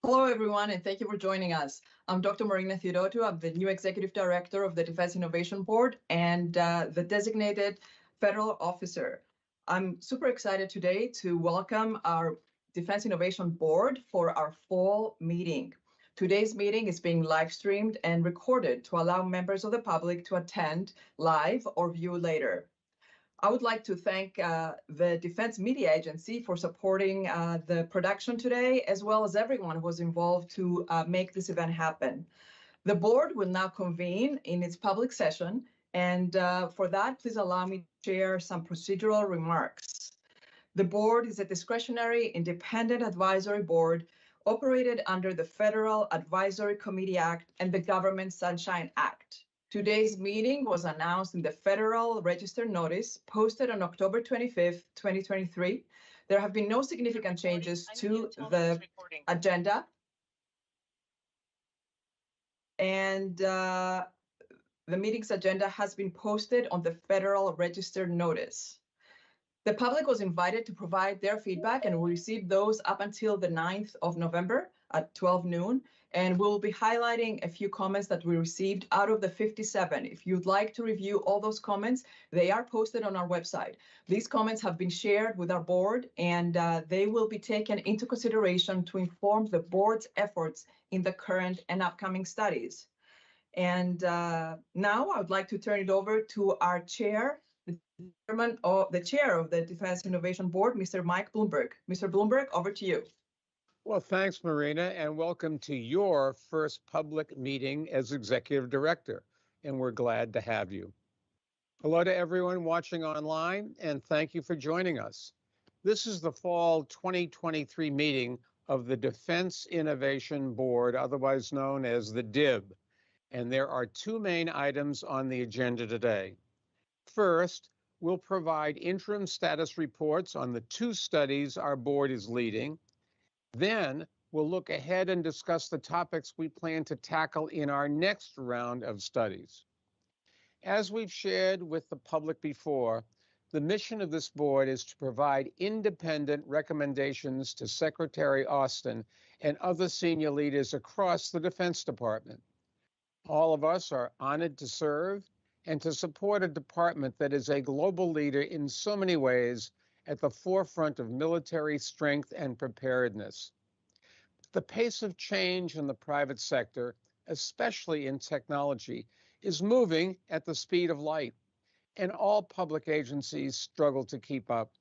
Hello, everyone, and thank you for joining us. I'm Dr. Marina Theodotou. I'm the new Executive Director of the Defense Innovation Board and the designated federal officer. I'm super excited today to welcome our Defense Innovation Board for our fall meeting. Today's meeting is being live streamed and recorded to allow members of the public to attend live or view later. I would like to thank the Defense Media Agency for supporting the production today, as well as everyone who was involved to make this event happen. The board will now convene in its public session, and for that, please allow me to share some procedural remarks. The board is a discretionary independent advisory board operated under the Federal Advisory Committee Act and the Government Sunshine Act. Today's meeting was announced in the Federal Register notice posted on October 25th, 2023. There have been no significant changes to the agenda. And the meeting's agenda has been posted on the Federal Register notice. The public was invited to provide their feedback, and we received those up until the 9th of November at 12 noon. And we'll be highlighting a few comments that we received out of the 57. If you'd like to review all those comments, they are posted on our website. These comments have been shared with our board, and they will be taken into consideration to inform the board's efforts in the current and upcoming studies. And now I would like to turn it over to our chair, the chair of the Defense Innovation Board, Mr. Mike Bloomberg. Mr. Bloomberg, over to you. Well, thanks, Marina, and welcome to your first public meeting as Executive Director, and we're glad to have you. Hello to everyone watching online, and thank you for joining us. This is the fall 2023 meeting of the Defense Innovation Board, otherwise known as the DIB, and there are two main items on the agenda today. First, we'll provide interim status reports on the two studies our board is leading. Then we'll look ahead and discuss the topics we plan to tackle in our next round of studies. As we've shared with the public before, the mission of this board is to provide independent recommendations to Secretary Austin and other senior leaders across the Defense Department. All of us are honored to serve and to support a department that is a global leader in so many ways at the forefront of military strength and preparedness. The pace of change in the private sector, especially in technology, is moving at the speed of light, and all public agencies struggle to keep up.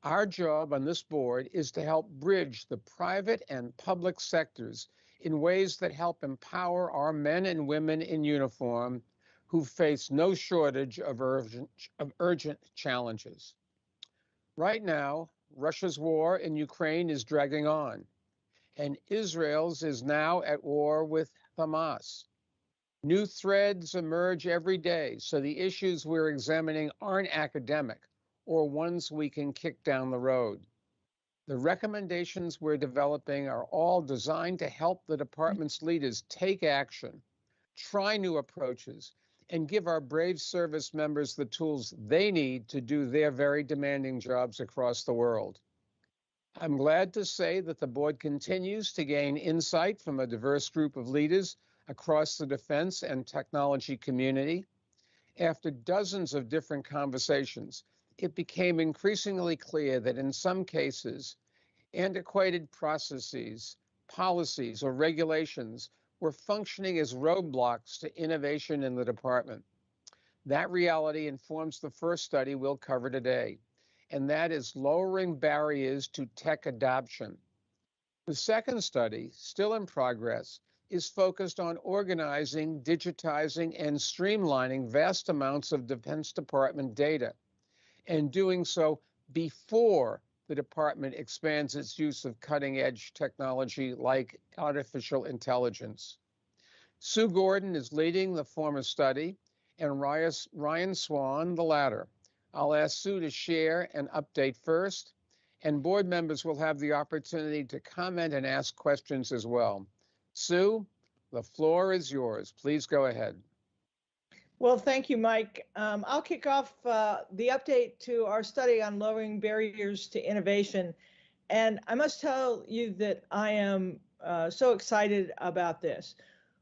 Our job on this board is to help bridge the private and public sectors in ways that help empower our men and women in uniform who face no shortage of urgent challenges. Right now, Russia's war in Ukraine is dragging on, and Israel's is now at war with Hamas. New threads emerge every day, so the issues we're examining aren't academic or ones we can kick down the road. The recommendations we're developing are all designed to help the department's leaders take action, try new approaches, and give our brave service members the tools they need to do their very demanding jobs across the world. I'm glad to say that the board continues to gain insight from a diverse group of leaders across the defense and technology community. After dozens of different conversations, it became increasingly clear that in some cases, antiquated processes, policies, or regulations were functioning as roadblocks to innovation in the department. That reality informs the first study we'll cover today, and that is lowering barriers to tech adoption. The second study, still in progress, is focused on organizing, digitizing, and streamlining vast amounts of Defense Department data, and doing so before the department expands its use of cutting-edge technology like artificial intelligence. Sue Gordon is leading the former study, and Ryan Swan the latter. I'll ask Sue to share an update first, and board members will have the opportunity to comment and ask questions as well. Sue, the floor is yours. Please go ahead. Well, thank you, Mike. I'll kick off the update to our study on lowering barriers to innovation. And I must tell you that I am so excited about this.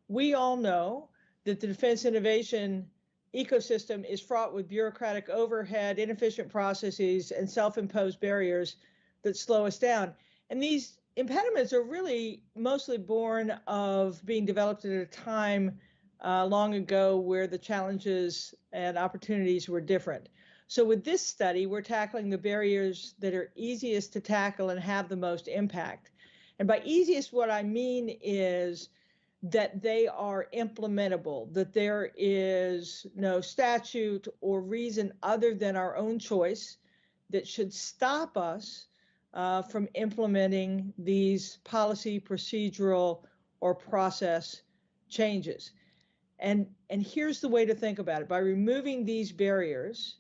We all know that the defense innovation ecosystem is fraught with bureaucratic overhead, inefficient processes, and self-imposed barriers that slow us down. And these impediments are really mostly born of being developed at a time long ago where the challenges and opportunities were different. So with this study, we're tackling the barriers that are easiest to tackle and have the most impact. And by easiest, what I mean is that they are implementable, that there is no statute or reason other than our own choice that should stop us from implementing these policy, procedural, or process changes. And here's the way to think about it. By removing these barriers,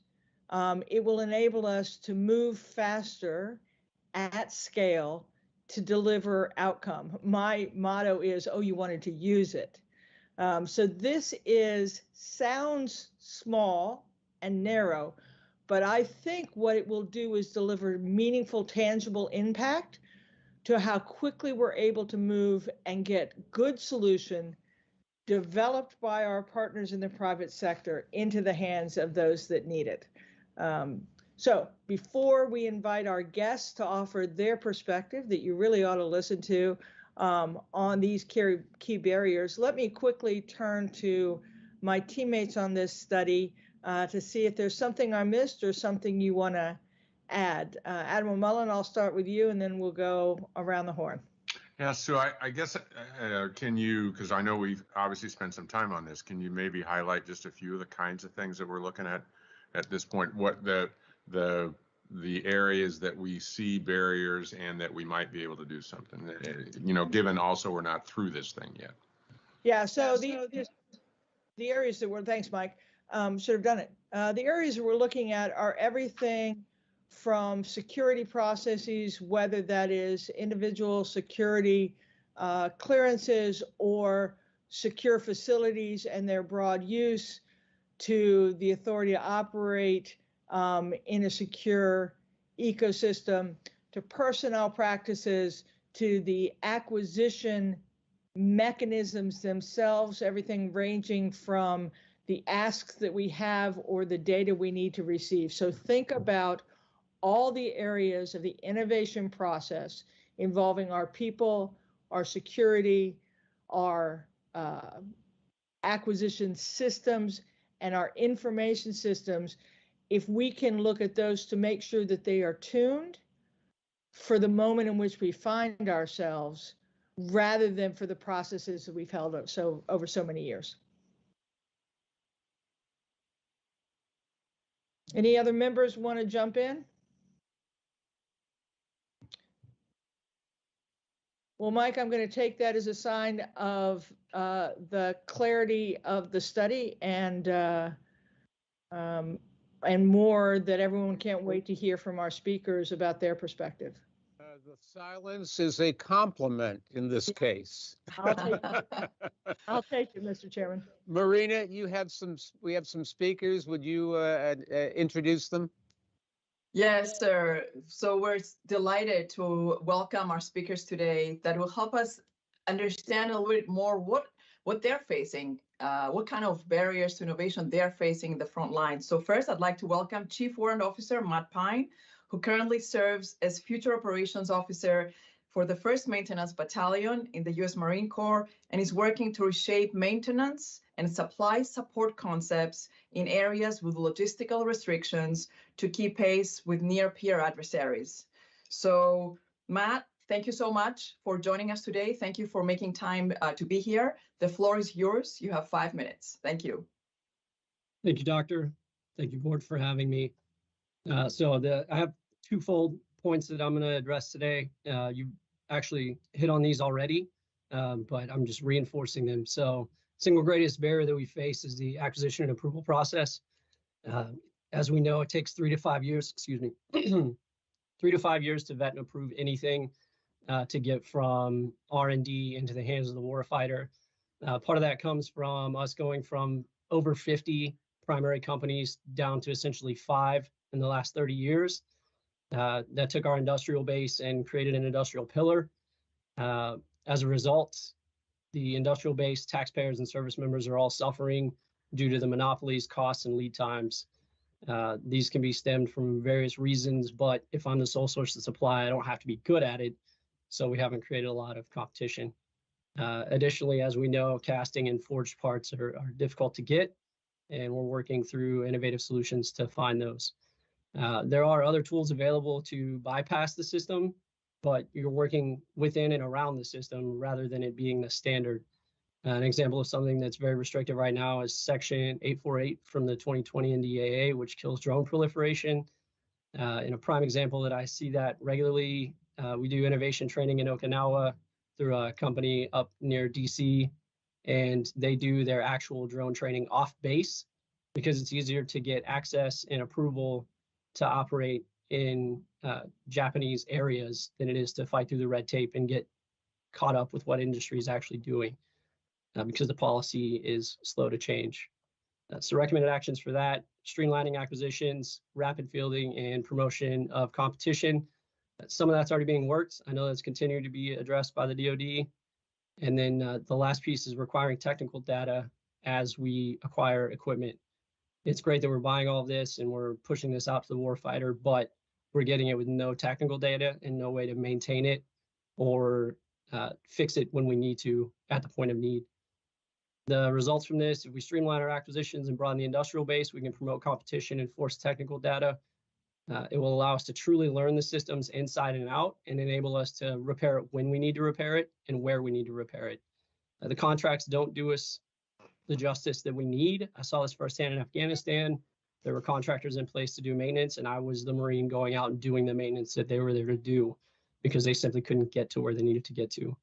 it will enable us to move faster at scale to deliver outcome. My motto is, oh, you wanted to use it. So this sounds small and narrow, but I think what it will do is deliver meaningful, tangible impact to how quickly we're able to move and get good solution developed by our partners in the private sector into the hands of those that need it. So before we invite our guests to offer their perspective that you really ought to listen to on these key barriers, let me quickly turn to my teammates on this study to see if there's something I missed or something you want to add. Admiral Mullen, I'll start with you and then we'll go around the horn. Yeah, so I guess, can you, because I know we've obviously spent some time on this, can you maybe highlight just a few of the kinds of things that we're looking at this point? What the areas that we see barriers and that we might be able to do something, given also we're not through this thing yet. Yeah, so the areas that we're, thanks, Mike, should have done it. The areas that we're looking at are everything from security processes, whether that is individual security clearances or secure facilities and their broad use, to the authority to operate in a secure ecosystem, to personnel practices, to the acquisition mechanisms themselves, everything ranging from the asks that we have or the data we need to receive. So think about all the areas of the innovation process involving our people, our security, our acquisition systems, and our information systems. If we can look at those to make sure that they are tuned for the moment in which we find ourselves, rather than for the processes that we've held over so many years. Any other members want to jump in? Well, Mike, I'm going to take that as a sign of the clarity of the study and more, that everyone can't wait to hear from our speakers about their perspective. The silence is a compliment in this case. I'll take it, Mr. Chairman. Marina, we have some speakers. Would you introduce them? Yes, sir. So we're delighted to welcome our speakers today that will help us understand a little bit more what they're facing, what kind of barriers to innovation they're facing in the front line. So first, I'd like to welcome Chief Warrant Officer Matt Pine, who currently serves as Future Operations Officer for the 1st Maintenance Battalion in the U.S. Marine Corps, and is working to reshape maintenance and supply support concepts in areas with logistical restrictions to keep pace with near-peer adversaries. So, Matt, thank you so much for joining us today. Thank you for making time to be here. The floor is yours. You have 5 minutes. Thank you. Thank you, Doctor. Thank you, Board, for having me. I have twofold points that I'm going to address today. You actually hit on these already, but I'm just reinforcing them. So, single greatest barrier that we face is the acquisition and approval process. As we know, it takes 3 to 5 years, 3 to 5 years to vet and approve anything to get from R&D into the hands of the warfighter. Part of that comes from us going from over 50 primary companies down to essentially 5 in the last 30 years. That took our industrial base and created an industrial pillar. As a result, the industrial base, taxpayers, and service members are all suffering due to the monopolies, costs, and lead times. These can be stemmed from various reasons, but if I'm the sole source of supply, I don't have to be good at it. So we haven't created a lot of competition. Additionally, as we know, casting and forged parts are difficult to get, and we're working through innovative solutions to find those. There are other tools available to bypass the system, but you're working within and around the system rather than it being the standard. An example of something that's very restrictive right now is Section 848 from the 2020 NDAA, which kills drone proliferation. In a prime example that I see that regularly, we do innovation training in Okinawa through a company up near DC, and they do their actual drone training off base because it's easier to get access and approval to operate in Japanese areas than it is to fight through the red tape and get caught up with what industry is actually doing because the policy is slow to change. So recommended actions for that: streamlining acquisitions, rapid fielding, and promotion of competition. Some of that's already being worked. I know that's continuing to be addressed by the DoD. And then the last piece is requiring technical data as we acquire equipment. It's great that we're buying all of this and we're pushing this out to the warfighter, but we're getting it with no technical data and no way to maintain it or fix it when we need to at the point of need. The results from this, if we streamline our acquisitions and broaden the industrial base, we can promote competition and force technical data. It will allow us to truly learn the systems inside and out and enable us to repair it when we need to repair it and where we need to repair it. The contracts don't do us the justice that we need. I saw this firsthand in Afghanistan. There were contractors in place to do maintenance, and I was the Marine going out and doing the maintenance that they were there to do because they simply couldn't get to where they needed to get to.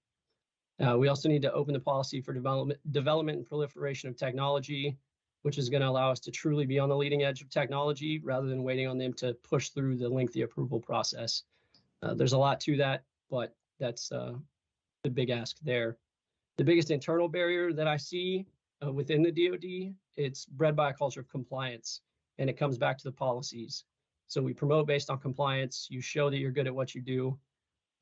We also need to open the policy for development and proliferation of technology, which is going to allow us to truly be on the leading edge of technology rather than waiting on them to push through the lengthy approval process. There's a lot to that, but that's the big ask there. The biggest internal barrier that I see within the DoD, it's bred by a culture of compliance, and it comes back to the policies. So we promote based on compliance. You show that you're good at what you do,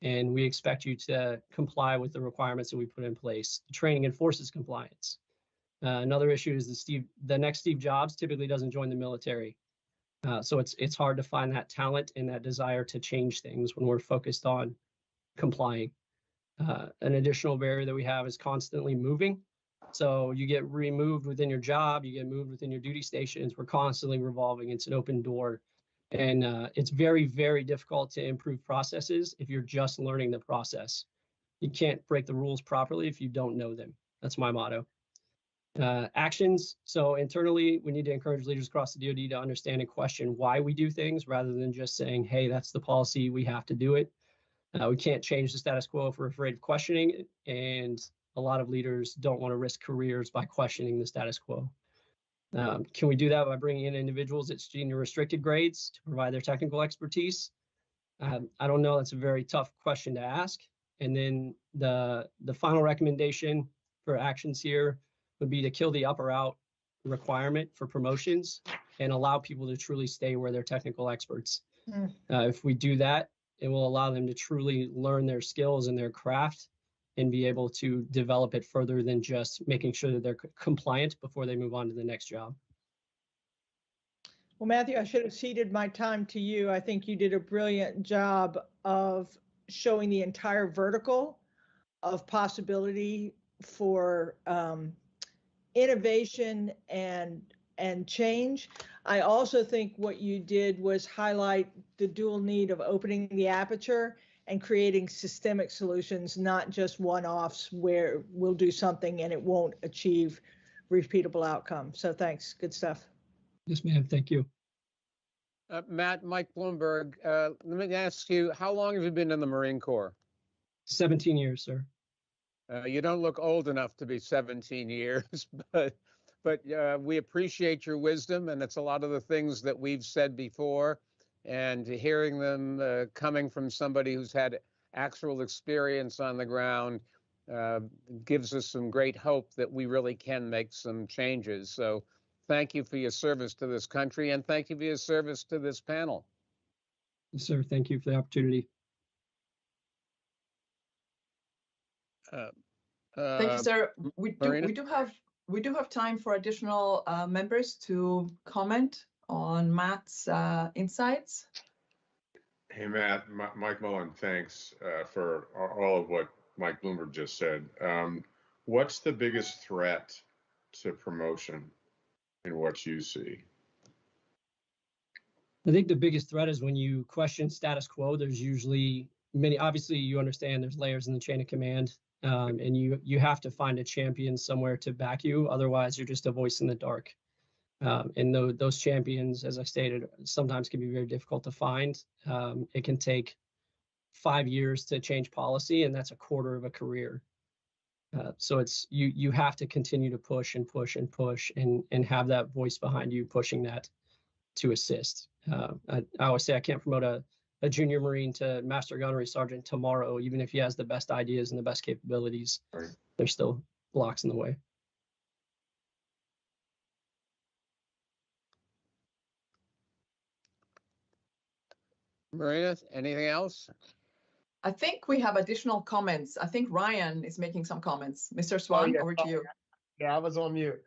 and we expect you to comply with the requirements that we put in place. The training enforces compliance. Another issue is the next Steve Jobs typically doesn't join the military. So it's hard to find that talent and that desire to change things when we're focused on complying. An additional barrier that we have is constantly moving. So you get removed within your job, you get moved within your duty stations. We're constantly revolving. It's an open door. And it's very, very difficult to improve processes if you're just learning the process. You can't break the rules properly if you don't know them. That's my motto. Actions. So internally, we need to encourage leaders across the DoD to understand and question why we do things rather than just saying, hey, that's the policy, we have to do it. We can't change the status quo if we're afraid of questioning it. And a lot of leaders don't want to risk careers by questioning the status quo. Can we do that by bringing in individuals at senior restricted grades to provide their technical expertise? I don't know. That's a very tough question to ask. And then the final recommendation for actions here would be to kill the up or out requirement for promotions and allow people to truly stay where they're technical experts. If we do that, it will allow them to truly learn their skills and their craft and be able to develop it further than just making sure that they're compliant before they move on to the next job. Well, Matthew, I should have ceded my time to you. I think you did a brilliant job of showing the entire vertical of possibility for innovation and change. I also think what you did was highlight the dual need of opening the aperture and creating systemic solutions, not just one-offs where we'll do something and it won't achieve repeatable outcome. So thanks. Good stuff. Yes, ma'am. Thank you. Matt, Mike Bloomberg, let me ask you, how long have you been in the Marine Corps? 17 years, sir. You don't look old enough to be 17 years, but we appreciate your wisdom, and it's a lot of the things that we've said before, and hearing them coming from somebody who's had actual experience on the ground gives us some great hope that we really can make some changes. So thank you for your service to this country, and thank you for your service to this panel. Yes, sir. Thank you for the opportunity. Thank you, sir. Marina? We do have time for additional members to comment on Matt's insights. Hey, Matt, Mike Mullen, thanks for all of what Mike Bloomberg just said. What's the biggest threat to promotion in what you see? I think the biggest threat is when you question status quo. There's usually many, obviously you understand there's layers in the chain of command, and you have to find a champion somewhere to back you. Otherwise, you're just a voice in the dark. And those champions, as I stated, sometimes can be very difficult to find. It can take 5 years to change policy, and that's a quarter of a career. So it's you have to continue to push and push and push and have that voice behind you pushing that to assist. I always say I can't promote a junior Marine to Master Gunnery Sergeant tomorrow, even if he has the best ideas and the best capabilities. Right. There's still blocks in the way. Marina, anything else? I think we have additional comments. I think Ryan is making some comments. Mr. Swan, yeah. over to you. Yeah, I was on mute.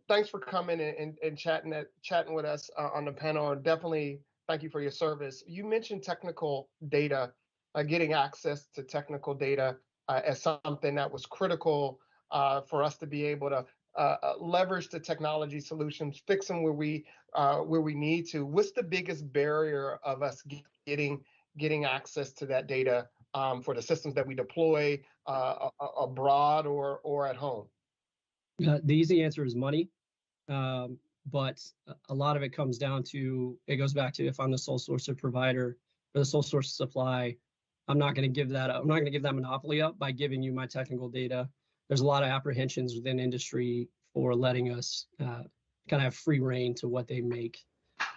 Thanks for coming and chatting with us on the panel. And definitely thank you for your service. You mentioned technical data, getting access to technical data as something that was critical for us to be able to leverage the technology solutions, fix them where we need to. What's the biggest barrier of us getting access to that data for the systems that we deploy abroad or at home? The easy answer is money. But a lot of it comes down to, it goes back to if I'm the sole source of provider or the sole source of supply, I'm not going to give that up. I'm not going to give that monopoly up by giving you my technical data. There's a lot of apprehensions within industry for letting us kind of have free reign to what they make.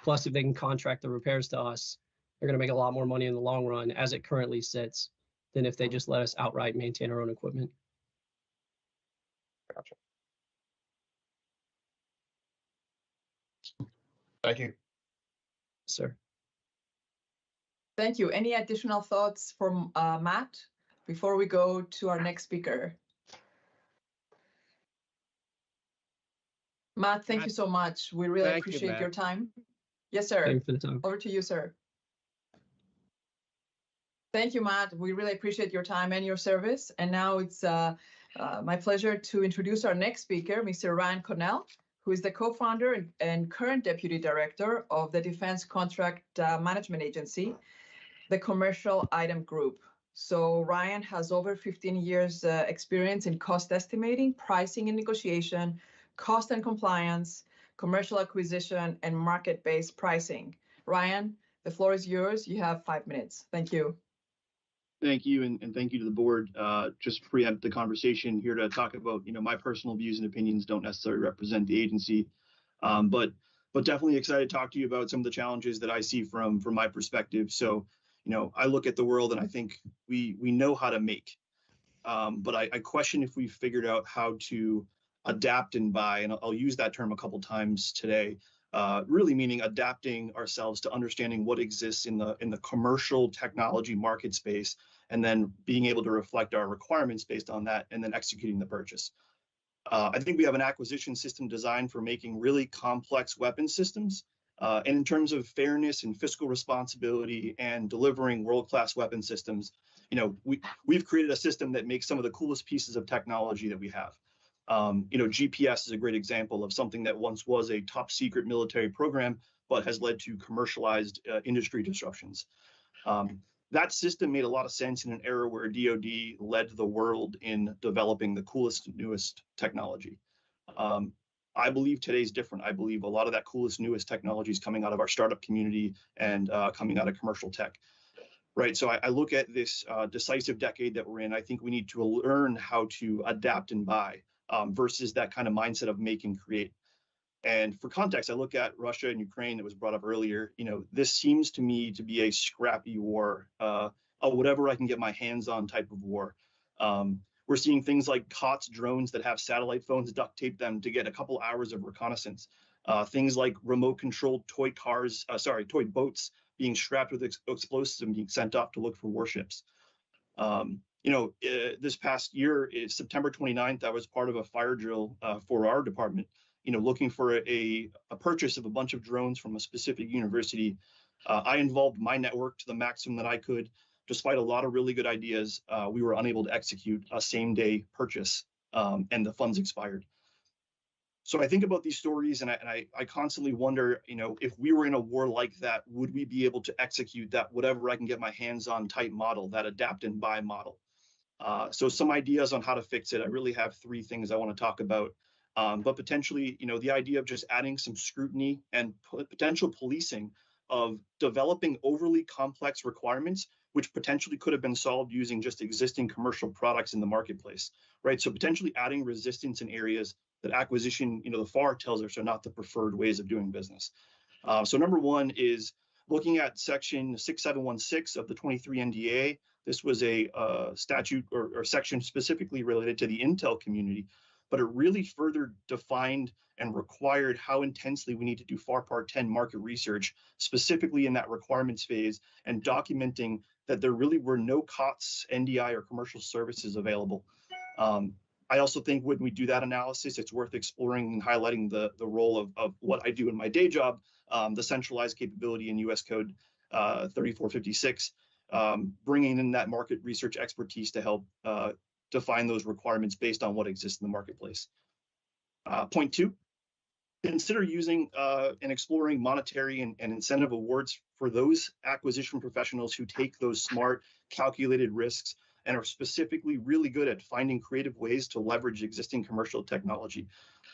Plus, if they can contract the repairs to us, they're going to make a lot more money in the long run as it currently sits than if they just let us outright maintain our own equipment. Gotcha. Thank you. Sir. Thank you. Any additional thoughts from Matt before we go to our next speaker? Matt, thank you so much. We really appreciate your time. Yes, sir. Thank you for the time. Over to you, sir. Thank you, Matt. We really appreciate your time and your service. And now it's my pleasure to introduce our next speaker, Mr. Ryan Connell, who is the co-founder and current deputy director of the Defense Contract Management Agency, the Commercial Item Group. So Ryan has over 15 years experience in cost estimating, pricing and negotiation, cost and compliance, commercial acquisition, and market-based pricing. Ryan, the floor is yours. You have 5 minutes. Thank you. Thank you, and thank you to the board. Just to preempt the conversation here to talk about, my personal views and opinions don't necessarily represent the agency, but definitely excited to talk to you about some of the challenges that I see from my perspective. So, I look at the world and I think we know how to make, but I question if we've figured out how to adapt and buy, and I'll use that term a couple times today. Really meaning adapting ourselves to understanding what exists in the commercial technology market space, and then being able to reflect our requirements based on that, and then executing the purchase. I think we have an acquisition system designed for making really complex weapon systems. And in terms of fairness and fiscal responsibility and delivering world-class weapon systems, we've created a system that makes some of the coolest pieces of technology that we have. GPS is a great example of something that once was a top secret military program, but has led to commercialized industry disruptions. That system made a lot of sense in an era where DoD led the world in developing the coolest, newest technology. I believe today's different. I believe a lot of that coolest, newest technology is coming out of our startup community and coming out of commercial tech. Right. So I look at this decisive decade that we're in. I think we need to learn how to adapt and buy versus that kind of mindset of make and create. And for context, I look at Russia and Ukraine that was brought up earlier. This seems to me to be a scrappy war, a whatever I can get my hands on type of war. We're seeing things like COTS drones that have satellite phones duct tape them to get a couple hours of reconnaissance. Things like remote controlled toy boats being strapped with explosives and being sent off to look for warships. This past year, September 29th, I was part of a fire drill for our department, looking for a purchase of a bunch of drones from a specific university. I involved my network to the maximum that I could. Despite a lot of really good ideas, we were unable to execute a same-day purchase, and the funds expired. So I think about these stories, and I constantly wonder, if we were in a war like that, would we be able to execute that whatever I can get my hands on type model, that adapt and buy model? So some ideas on how to fix it. I really have three things I want to talk about. But potentially, the idea of just adding some scrutiny and potential policing of developing overly complex requirements, which potentially could have been solved using just existing commercial products in the marketplace, right? So potentially adding resistance in areas that acquisition, the FAR tells us are not the preferred ways of doing business. So number one is looking at section 6716 of the 23 NDAA. This was a statute or section specifically related to the intel community, but it really further defined and required how intensely we need to do FAR Part 10 market research, specifically in that requirements phase, and documenting that there really were no COTS, NDI, or commercial services available. I also think when we do that analysis, it's worth exploring and highlighting the role of what I do in my day job, the centralized capability in US Code 3456, bringing in that market research expertise to help define those requirements based on what exists in the marketplace. Point two, consider using and exploring monetary and incentive awards for those acquisition professionals who take those smart, calculated risks and are specifically really good at finding creative ways to leverage existing commercial technology.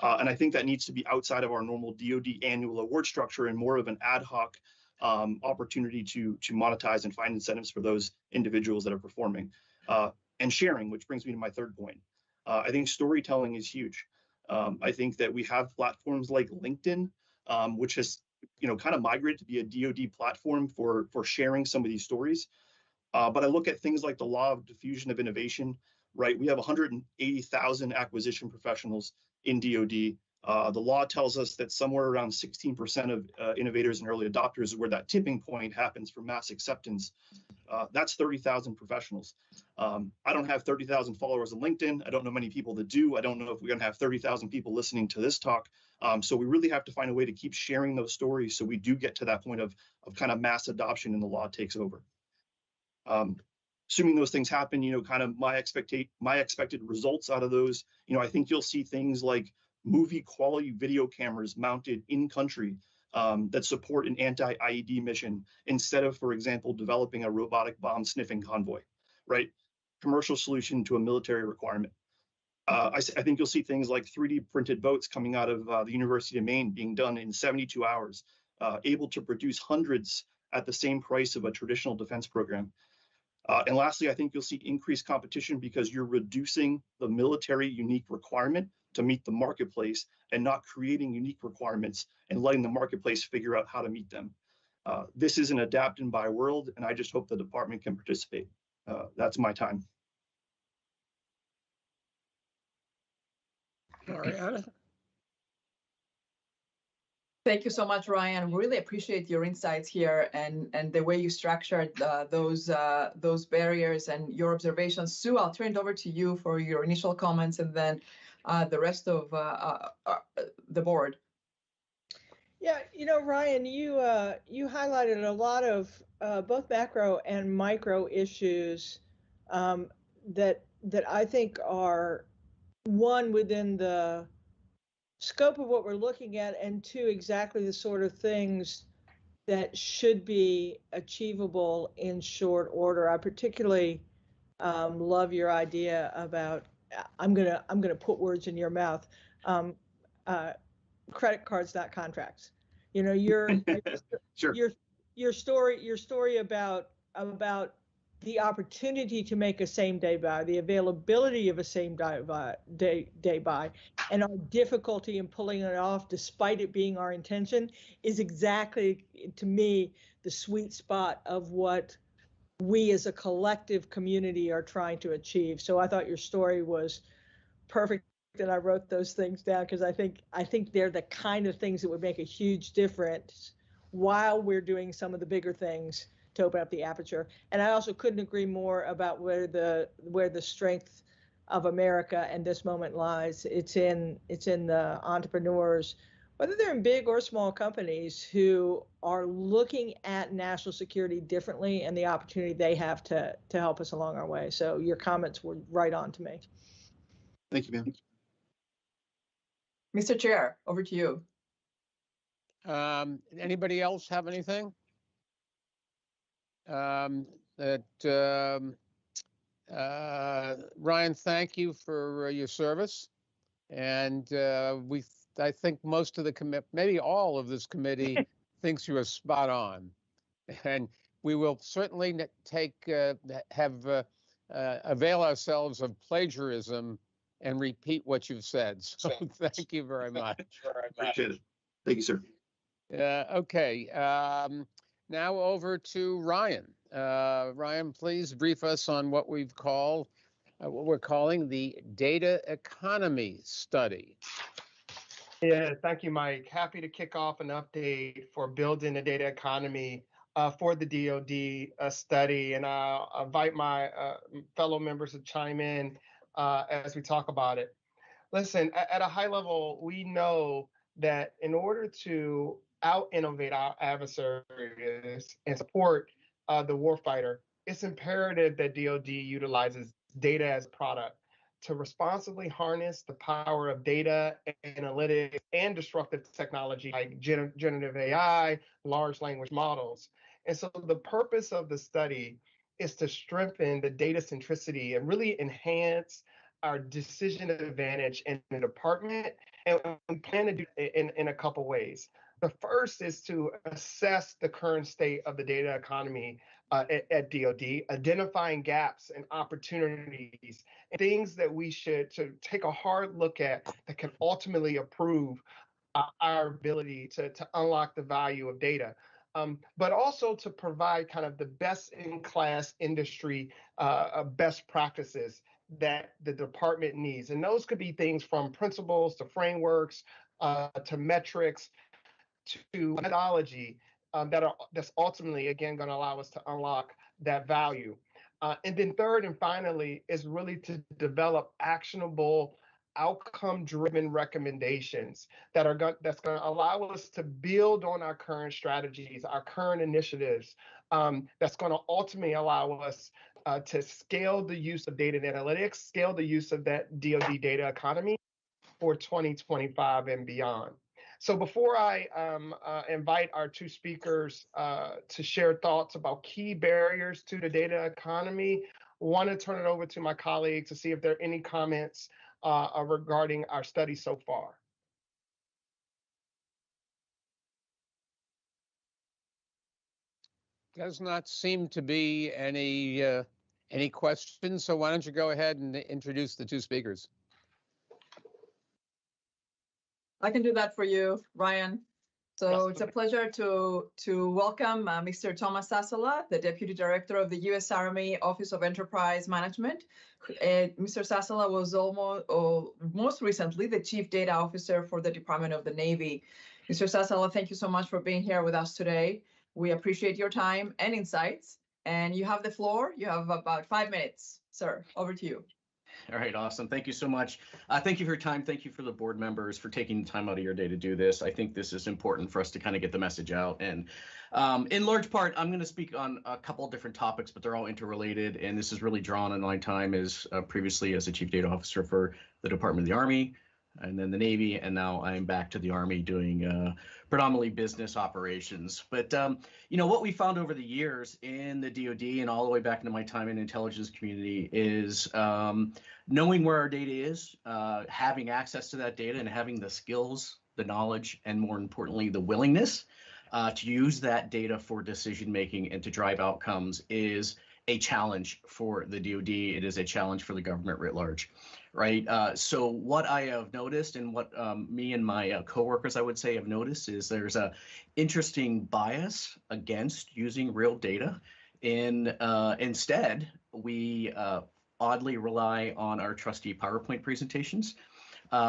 And I think that needs to be outside of our normal DoD annual award structure and more of an ad hoc opportunity to monetize and find incentives for those individuals that are performing. And sharing, which brings me to my third point. I think storytelling is huge. I think that we have platforms like LinkedIn, which has kind of migrated to be a DoD platform for sharing some of these stories. But I look at things like the law of diffusion of innovation, right? We have 180,000 acquisition professionals in DoD. The law tells us that somewhere around 16% of innovators and early adopters is where that tipping point happens for mass acceptance. That's 30,000 professionals. I don't have 30,000 followers on LinkedIn. I don't know many people that do. I don't know if we're going to have 30,000 people listening to this talk. So we really have to find a way to keep sharing those stories so we do get to that point of kind of mass adoption and the law takes over. Assuming those things happen, kind of my expected results out of those, I think you'll see things like movie quality video cameras mounted in country that support an anti-IED mission instead of, for example, developing a robotic bomb sniffing convoy, right? Commercial solution to a military requirement. I think you'll see things like 3D printed boats coming out of the University of Maine being done in 72 hours, able to produce hundreds at the same price of a traditional defense program. And lastly, I think you'll see increased competition because you're reducing the military unique requirement to meet the marketplace and not creating unique requirements and letting the marketplace figure out how to meet them. This is an adapt and buy world, and I just hope the department can participate. That's my time. Mariana? Thank you so much, Ryan. Really appreciate your insights here and the way you structured those barriers and your observations. Sue, I'll turn it over to you for your initial comments and then the rest of the board. Yeah, Ryan, you highlighted a lot of both macro and micro issues that I think are one within the scope of what we're looking at, and two, exactly the sort of things that should be achievable in short order. I particularly love your idea about, I'm gonna put words in your mouth, credit cards, not contracts. Sure. Your story about the opportunity to make a same-day buy, the availability of a same-day buy, and our difficulty in pulling it off despite it being our intention is exactly, to me, the sweet spot of what we as a collective community are trying to achieve. So I thought your story was perfect, and I wrote those things down because I think they're the kind of things that would make a huge difference while we're doing some of the bigger things open up the aperture. And I also couldn't agree more about where the strength of America and this moment lies. It's in the entrepreneurs, whether they're in big or small companies, who are looking at national security differently and the opportunity they have to help us along our way. So your comments were right on to me. Thank you, ma'am. Mr. Chair, over to you. Anybody else have anything? Ryan, thank you for your service. And I think most of the committee, maybe all of this committee, thinks you are spot on. And we will certainly avail ourselves of plagiarism and repeat what you've said. So thank you very much. Appreciate it. Thank you, sir. Okay. Now over to Ryan. Ryan, please brief us on what we're calling the data economy study. Yeah, thank you, Mike. Happy to kick off an update for building a data economy for the DoD study, and I'll invite my fellow members to chime in as we talk about it. Listen, at a high level, we know that in order to out-innovate our adversaries and support the warfighter, it's imperative that DoD utilizes data as a product to responsibly harness the power of data, analytics, and disruptive technology like generative AI, large language models. And so the purpose of the study is to strengthen the data centricity and really enhance our decision advantage in the department. And we plan to do it in a couple ways. The first is to assess the current state of the data economy at DoD, identifying gaps and opportunities, and things that we should take a hard look at that can ultimately improve our ability to unlock the value of data. But also to provide kind of the best-in-class industry best practices that the department needs. And those could be things from principles to frameworks to metrics to methodology that's ultimately, again, going to allow us to unlock that value. And then third and finally is really to develop actionable outcome-driven recommendations that's going to allow us to build on our current strategies, our current initiatives, that's going to ultimately allow us to scale the use of data and analytics, scale the use of that DoD data economy for 2025 and beyond. So before I invite our two speakers to share thoughts about key barriers to the data economy, I want to turn it over to my colleagues to see if there are any comments regarding our study so far. Does not seem to be any questions. So why don't you go ahead and introduce the two speakers? I can do that for you, Ryan. So it's a pleasure to welcome Mr. Thomas Sasala, the Deputy Director of the U.S. Army Office of Enterprise Management. Mr. Sasala was most recently the Chief Data Officer for the Department of the Navy. Mr. Sasala, thank you so much for being here with us today. We appreciate your time and insights. And you have the floor. You have about 5 minutes, sir. Over to you. All right, awesome. Thank you so much. Thank you for your time. Thank you for the board members for taking the time out of your day to do this. I think this is important for us to kind of get the message out. And in large part, I'm going to speak on a couple of different topics, but they're all interrelated. And this is really drawn on my time as previously as a Chief Data Officer for the Department of the Army, and then the Navy, and now I'm back to the Army doing predominantly business operations. But what we found over the years in the DoD and all the way back into my time in the intelligence community is knowing where our data is, having access to that data, and having the skills, the knowledge, and more importantly, the willingness to use that data for decision making and to drive outcomes is a challenge for the DoD. It is a challenge for the government writ large. Right. So what I have noticed and what me and my coworkers, I would say, have noticed is there's a interesting bias against using real data. Instead, we oddly rely on our trusty PowerPoint presentations,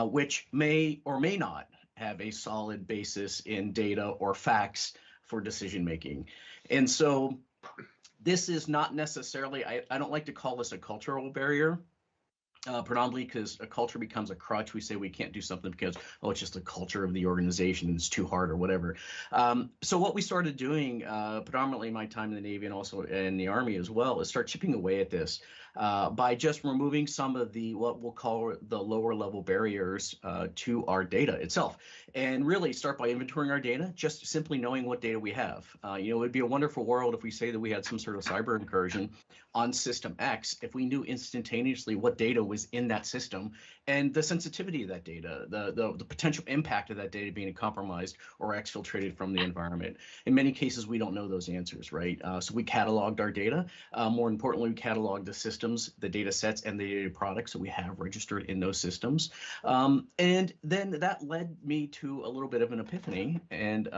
which may or may not have a solid basis in data or facts for decision making. And so This is not necessarily, I don't like to call this a cultural barrier. Predominantly because a culture becomes a crutch. We say we can't do something because, oh, it's just the culture of the organization and it's too hard or whatever. So what we started doing, predominantly my time in the Navy and also in the Army as well, is start chipping away at this by just removing some of the, what we'll call the lower level barriers to our data itself. And really start by inventorying our data, just simply knowing what data we have. It would be a wonderful world if we say that we had some sort of cyber incursion on system X, if we knew instantaneously what data was in that system and the sensitivity of that data, the potential impact of that data being compromised or exfiltrated from the environment. In many cases, we don't know those answers, right? So we cataloged our data. More importantly, we cataloged the systems, the data sets, and the data products that we have registered in those systems. And then that led me to a little bit of an epiphany. And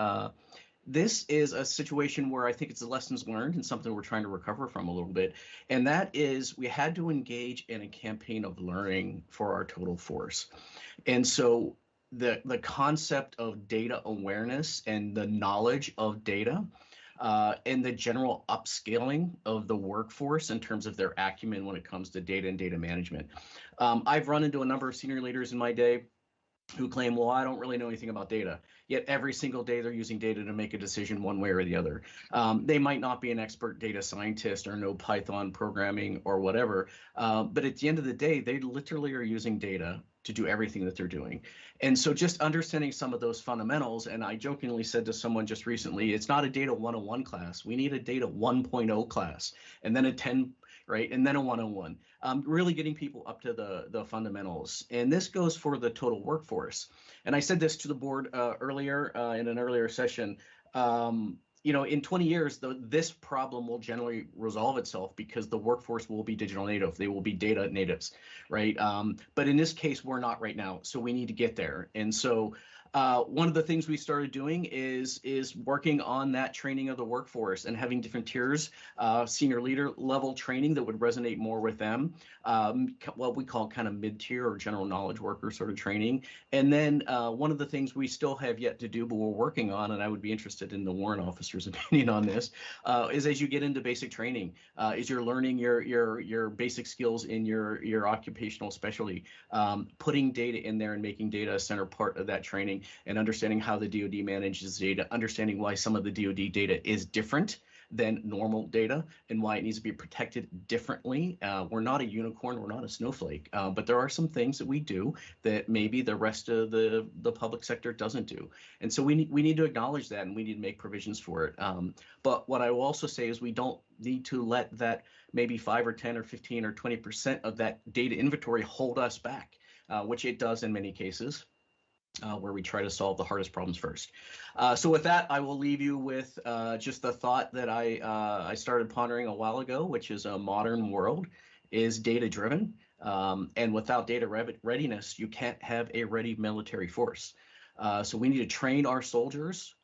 this is a situation where I think it's the lessons learned and something we're trying to recover from a little bit. And that is we had to engage in a campaign of learning for our total force. And so the concept of data awareness and the knowledge of data and the general upscaling of the workforce in terms of their acumen when it comes to data and data management. I've run into a number of senior leaders in my day who claim, well, I don't really know anything about data. Yet every single day they're using data to make a decision one way or the other. They might not be an expert data scientist or know Python programming or whatever, but at the end of the day, they literally are using data to do everything that they're doing. And so just understanding some of those fundamentals, and I jokingly said to someone just recently, it's not a data 101 class. We need a data 1.0 class, and then a 10, right? And then a 101, really getting people up to the fundamentals. And this goes for the total workforce. And I said this to the board earlier in an earlier session. In 20 years, this problem will generally resolve itself because the workforce will be digital native. They will be data natives, right? But in this case, we're not right now. So we need to get there. And so one of the things we started doing is working on that training of the workforce and having different tiers, senior leader level training that would resonate more with them, what we call kind of mid-tier or general knowledge worker sort of training. And then one of the things we still have yet to do, but we're working on, and I would be interested in the warrant officer's opinion on this, is as you get into basic training, is you're learning your basic skills in your occupational specialty, putting data in there and making data a center part of that training, and understanding how the DoD manages data, understanding why some of the DoD data is different than normal data and why it needs to be protected differently. We're not a unicorn, we're not a snowflake, but there are some things that we do that maybe the rest of the public sector doesn't do. And so we need to acknowledge that, and we need to make provisions for it. But what I will also say is we don't need to let that maybe 5 or 10 or 15 or 20% of that data inventory hold us back, which it does in many cases. Where we try to solve the hardest problems first. So with that, I will leave you with just the thought that I started pondering a while ago, which is a modern world is data-driven. And without data readiness, you can't have a ready military force. So we need to train our soldiers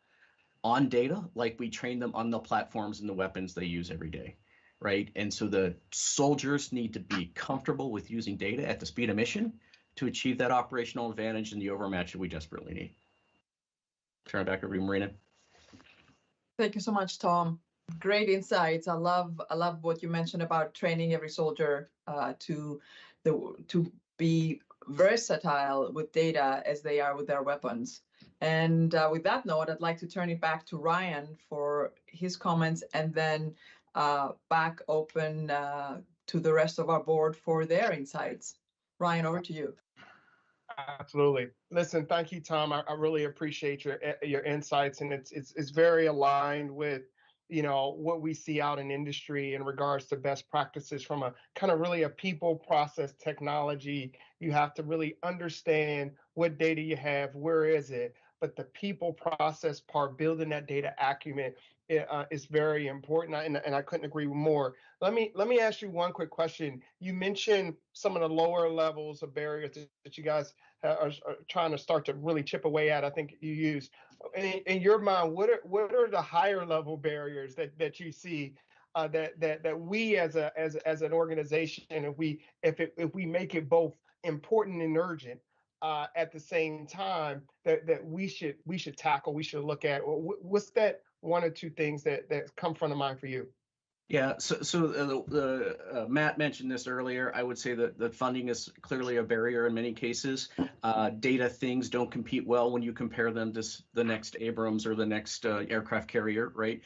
on data like we train them on the platforms and the weapons they use every day, right? And so the soldiers need to be comfortable with using data at the speed of mission to achieve that operational advantage and the overmatch that we desperately need. Turn it back over to Marina. Thank you so much, Tom. Great insights. I love what you mentioned about training every soldier to be versatile with data as they are with their weapons. And with that note, I'd like to turn it back to Ryan for his comments, and then back open to the rest of our board for their insights. Ryan, over to you. Absolutely. Listen, thank you, Tom. I really appreciate your insights, and it's very aligned with what we see out in industry in regards to best practices from a kind of really a people, process, technology. You have to really understand what data you have, where is it, but the people process part, building that data acumen is very important, and I couldn't agree more. Let me ask you one quick question. You mentioned some of the lower levels of barriers that you guys are trying to start to really chip away at. I think you used in your mind. What are the higher level barriers that you see that we as an organization, if we make it both important and urgent at the same time, that we should tackle, we should look at? What's that one or two things that come front of mind for you? Yeah, Matt mentioned this earlier. I would say that the funding is clearly a barrier in many cases. Data things don't compete well when you compare them to the next Abrams or the next aircraft carrier, right?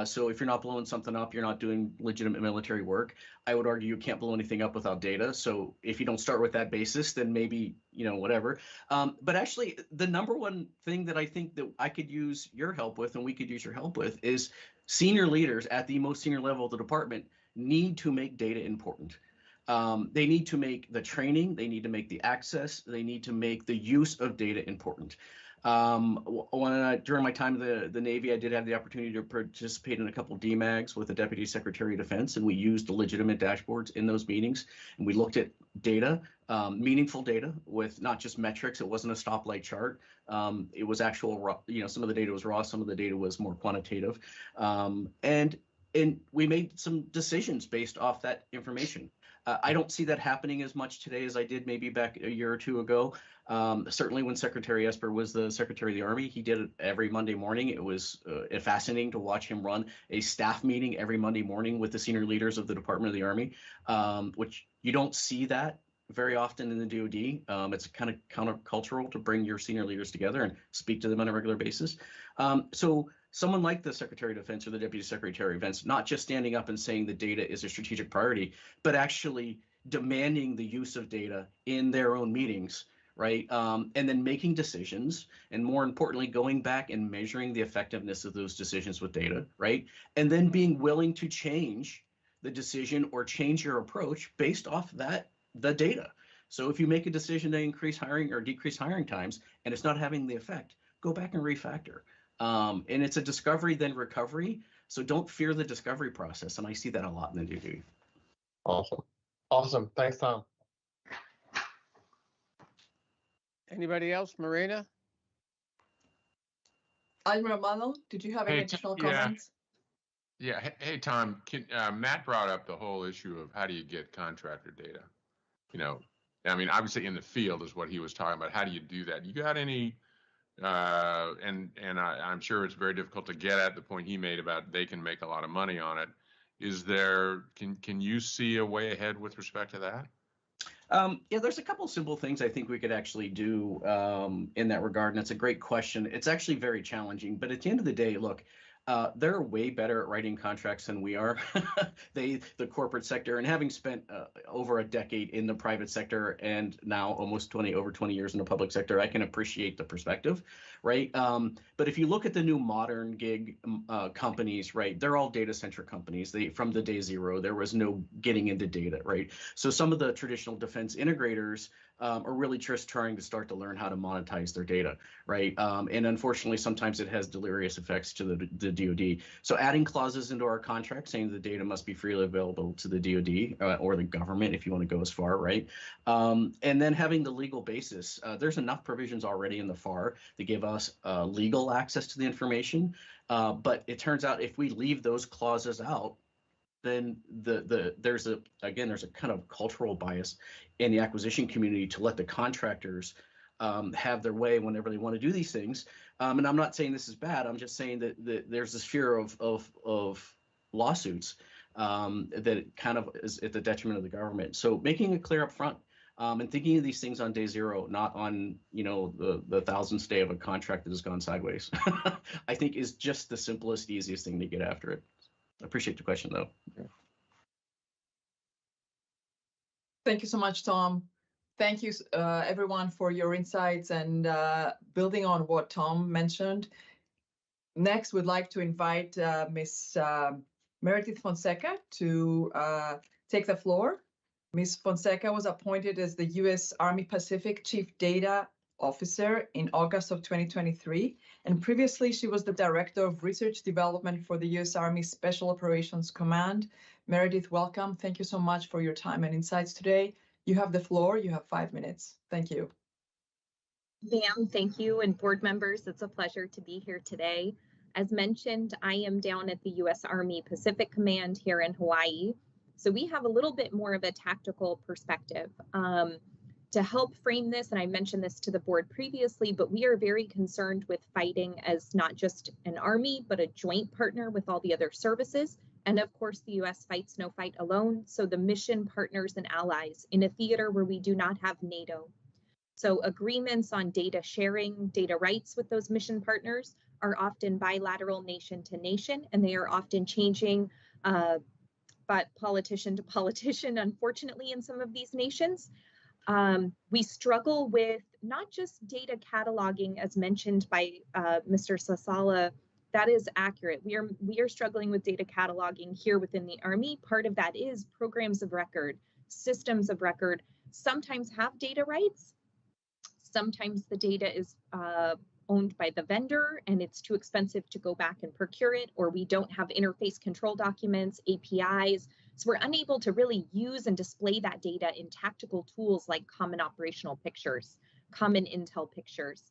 So if you're not blowing something up, you're not doing legitimate military work. I would argue you can't blow anything up without data. So if you don't start with that basis, then maybe, whatever. But actually, the number one thing that I think that I could use your help with, and we could use your help with, is senior leaders at the most senior level of the department need to make data important. They need to make the training, they need to make the access, they need to make the use of data important. During my time in the Navy, I did have the opportunity to participate in a couple of DMAGs with the Deputy Secretary of Defense, and we used the legitimate dashboards in those meetings, and we looked at data, meaningful data with not just metrics. It wasn't a stoplight chart. It was actual raw, some of the data was raw, some of the data was more quantitative. And we made some decisions based off that information. I don't see that happening as much today as I did maybe back a year or two ago. Certainly when Secretary Esper was the Secretary of the Army, he did it every Monday morning. It was fascinating to watch him run a staff meeting every Monday morning with the senior leaders of the Department of the Army, which you don't see that very often in the DoD. It's kind of countercultural to bring your senior leaders together and speak to them on a regular basis. So someone like the Secretary of Defense or the Deputy Secretary of Defense, not just standing up and saying the data is a strategic priority, but actually demanding the use of data in their own meetings, right? And then making decisions, and more importantly, going back and measuring the effectiveness of those decisions with data, right? And then being willing to change the decision or change your approach based off the data. So if you make a decision to increase hiring or decrease hiring times and it's not having the effect, go back and refactor. And it's a discovery then recovery. So don't fear the discovery process. And I see that a lot in the DoD. Awesome. Thanks, Tom. Anybody else? Marina? Admiral Manel, did you have any additional comments? Yeah. Hey, Tom, Matt brought up the whole issue of how do you get contractor data? I mean, obviously in the field is what he was talking about. How do you do that? You got any, and I'm sure it's very difficult to get at the point he made about they can make a lot of money on it. Is there, can you see a way ahead with respect to that? Yeah, there's a couple simple things I think we could actually do in that regard, and it's a great question. It's actually very challenging, but at the end of the day, look, they're way better at writing contracts than we are, the corporate sector, and having spent over a decade in the private sector and now almost over 20 years in the public sector, I can appreciate the perspective, right? But if you look at the new modern gig companies, right, they're all data-centric companies. From the day zero, there was no getting into data, right? So some of the traditional defense integrators are really just trying to start to learn how to monetize their data, right? And unfortunately, sometimes it has delirious effects to the DoD. So adding clauses into our contract saying the data must be freely available to the DoD or the government, if you want to go as far, right? And then having the legal basis. There's enough provisions already in the FAR that give us legal access to the information. But it turns out if we leave those clauses out, then there's a kind of cultural bias in the acquisition community to let the contractors have their way whenever they want to do these things. And I'm not saying this is bad. I'm just saying that there's this fear of lawsuits that kind of is at the detriment of the government. So making it clear up front and thinking of these things on day zero, not on the 1000th day of a contract that has gone sideways, I think is just the simplest, easiest thing to get after it. I appreciate the question, though. Thank you so much, Tom. Thank you, everyone, for your insights and building on what Tom mentioned. Next, we'd like to invite Ms. Meredith Fonseca to take the floor. Ms. Fonseca was appointed as the U.S. Army Pacific Chief Data Officer in August of 2023, and previously she was the Director of Research Development for the U.S. Army Special Operations Command. Meredith, welcome. Thank you so much for your time and insights today. You have the floor. You have 5 minutes. Thank you. Ma'am, thank you, and board members, it's a pleasure to be here today. As mentioned, I am down at the U.S. Army Pacific Command here in Hawaii, so we have a little bit more of a tactical perspective. To help frame this, and I mentioned this to the board previously, but we are very concerned with fighting as not just an Army, but a joint partner with all the other services And of course, the US fights no fight alone. So the mission partners and allies in a theater where we do not have NATO. So agreements on data sharing, data rights with those mission partners are often bilateral nation to nation, and they are often changing but politician to politician, unfortunately, in some of these nations. We struggle with not just data cataloging, as mentioned by Mr. Sasala. That is accurate. We are struggling with data cataloging here within the Army. Part of that is programs of record, systems of record, sometimes have data rights. Sometimes the data is owned by the vendor and it's too expensive to go back and procure it, or we don't have interface control documents, APIs. So we're unable to really use and display that data in tactical tools like common operational pictures, common intel pictures.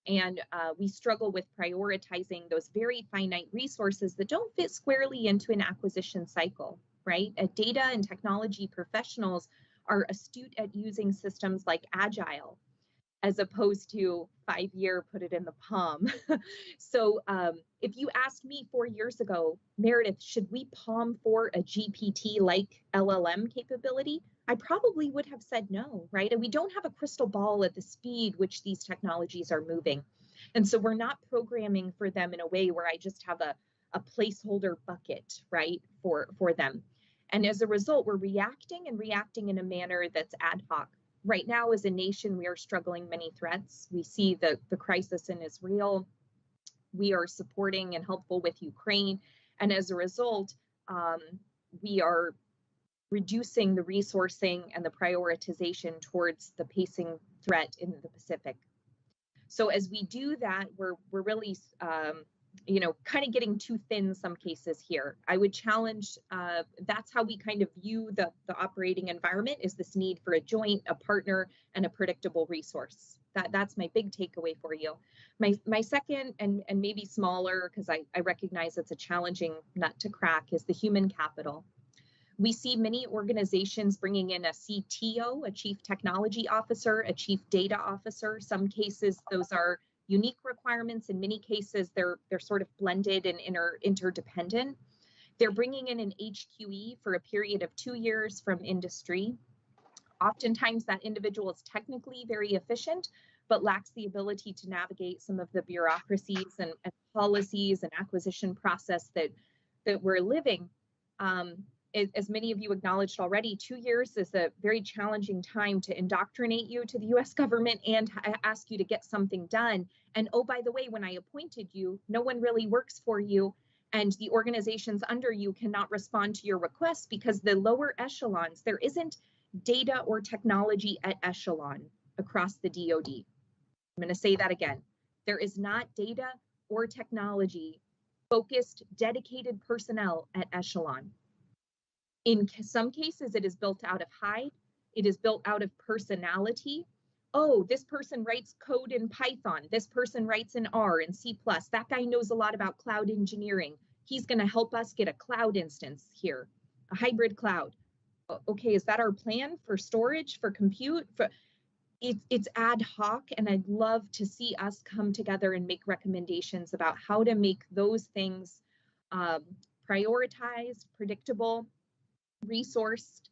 And we struggle with prioritizing those very finite resources that don't fit squarely into an acquisition cycle, right? Data and technology professionals are astute at using systems like Agile, as opposed to 5-year, put it in the palm. So if you asked me 4 years ago, Meredith, should we palm for a GPT-like LLM capability? I probably would have said no, right? And we don't have a crystal ball at the speed which these technologies are moving. And so we're not programming for them in a way where I just have a placeholder bucket, right, for them. And as a result, we're reacting in a manner that's ad hoc. Right now, as a nation, we are struggling many threats. We see the crisis in Israel. We are supporting and helpful with Ukraine. And as a result, we are reducing the resourcing and the prioritization towards the pacing threat in the Pacific. So as we do that, we're really, kind of getting too thin in some cases here. I would challenge, that's how we kind of view the operating environment, is this need for a joint, a partner, and a predictable resource. That's my big takeaway for you. My second, and maybe smaller, because I recognize it's a challenging nut to crack, is the human capital. We see many organizations bringing in a CTO, a chief technology officer, a chief data officer. Some cases, those are unique requirements. In many cases, they're sort of blended and interdependent. They're bringing in an HQE for a period of 2 years from industry. Oftentimes, that individual is technically very efficient, but lacks the ability to navigate some of the bureaucracies and policies and acquisition process that we're living. As many of you acknowledged already, 2 years is a very challenging time to indoctrinate you to the US government and ask you to get something done. And oh, by the way, when I appointed you, no one really works for you, and the organizations under you cannot respond to your requests because the lower echelons, there isn't data or technology at echelon across the DoD. I'm going to say that again. There is not data or technology focused, dedicated personnel at echelon. In some cases, it is built out of hide. It is built out of personality. Oh, this person writes code in Python. This person writes in R and C+. That guy knows a lot about cloud engineering. He's going to help us get a cloud instance here, a hybrid cloud. Okay, is that our plan for storage, for compute? It's ad hoc, and I'd love to see us come together and make recommendations about how to make those things prioritized, predictable, resourced,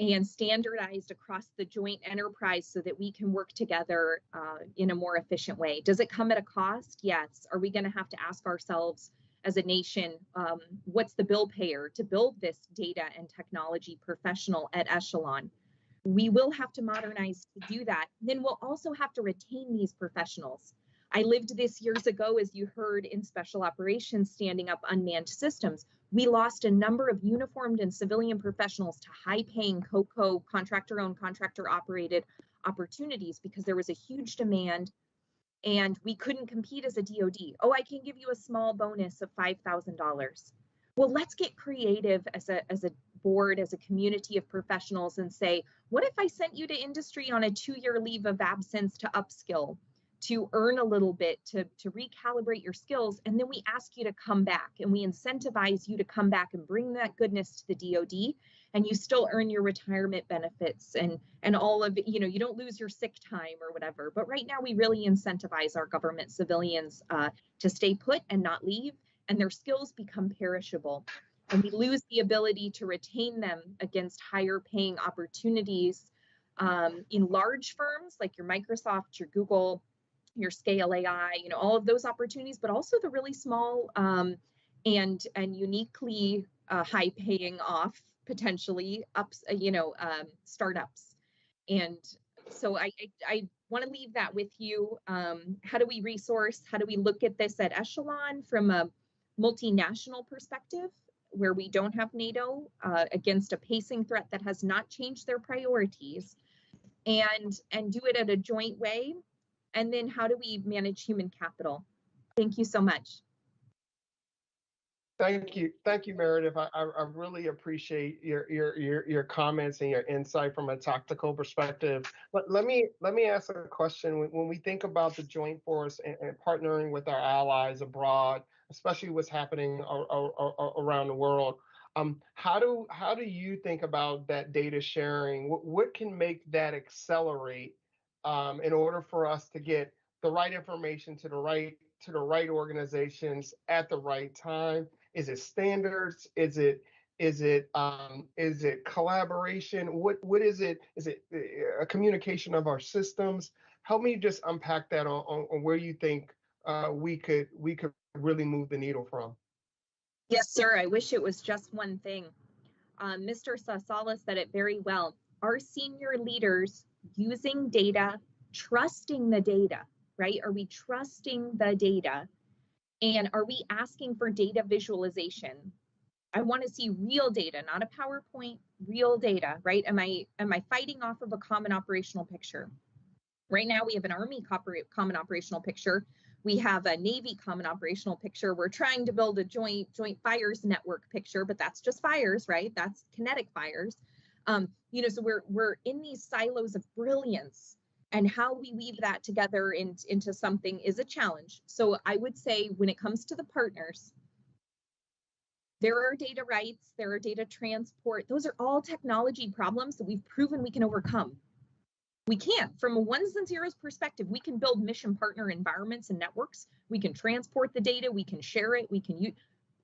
and standardized across the joint enterprise so that we can work together in a more efficient way. Does it come at a cost? Yes. Are we going to have to ask ourselves as a nation, what's the bill payer to build this data and technology professional at echelon? We will have to modernize to do that. Then we'll also have to retain these professionals. I lived this years ago, as you heard, in special operations, standing up unmanned systems. We lost a number of uniformed and civilian professionals to high-paying COCO, contractor-owned, contractor-operated opportunities because there was a huge demand and we couldn't compete as a DoD. Oh, I can give you a small bonus of $5,000. Well, let's get creative as a board, as a community of professionals, and say, what if I sent you to industry on a 2-year leave of absence to upskill, to earn a little bit, to recalibrate your skills, and then we ask you to come back and we incentivize you to come back and bring that goodness to the DoD, and you still earn your retirement benefits and all of it, you don't lose your sick time or whatever. But right now we really incentivize our government civilians to stay put and not leave, and their skills become perishable. and we lose the ability to retain them against higher paying opportunities in large firms like your Microsoft, your Google, your Scale AI, all of those opportunities, but also the really small and uniquely high paying off potentially startups. And so I want to leave that with you. How do we resource? How do we look at this at Echelon from a multinational perspective, where we don't have NATO against a pacing threat that has not changed their priorities, and do it at a joint way? And then how do we manage human capital? Thank you so much. Thank you, Meredith. I really appreciate your comments and your insight from a tactical perspective. But let me ask a question. When we think about the joint force and partnering with our allies abroad, especially what's happening around the world, how do you think about that data sharing? What can make that accelerate in order for us to get the right information to the right organizations at the right time? Is it standards? Is it collaboration? What is it? Is it a communication of our systems? Help me just unpack that on where you think we could really move the needle from. Yes, sir. I wish it was just one thing. Mr. Sasala said it very well. Our senior leaders using data, trusting the data, right? Are we trusting the data? And are we asking for data visualization? I want to see real data, not a PowerPoint, real data, right? Am I fighting off of a common operational picture? Right now we have an Army common operational picture. We have a Navy common operational picture. We're trying to build a joint fires network picture, but that's just fires, right? That's kinetic fires. So we're in these silos of brilliance. And how we weave that together into something is a challenge. So I would say when it comes to the partners, there are data rights, there are data transport. Those are all technology problems that we've proven we can overcome. We can, from a ones and zeros perspective, we can build mission partner environments and networks. We can transport the data, we can share it, we can use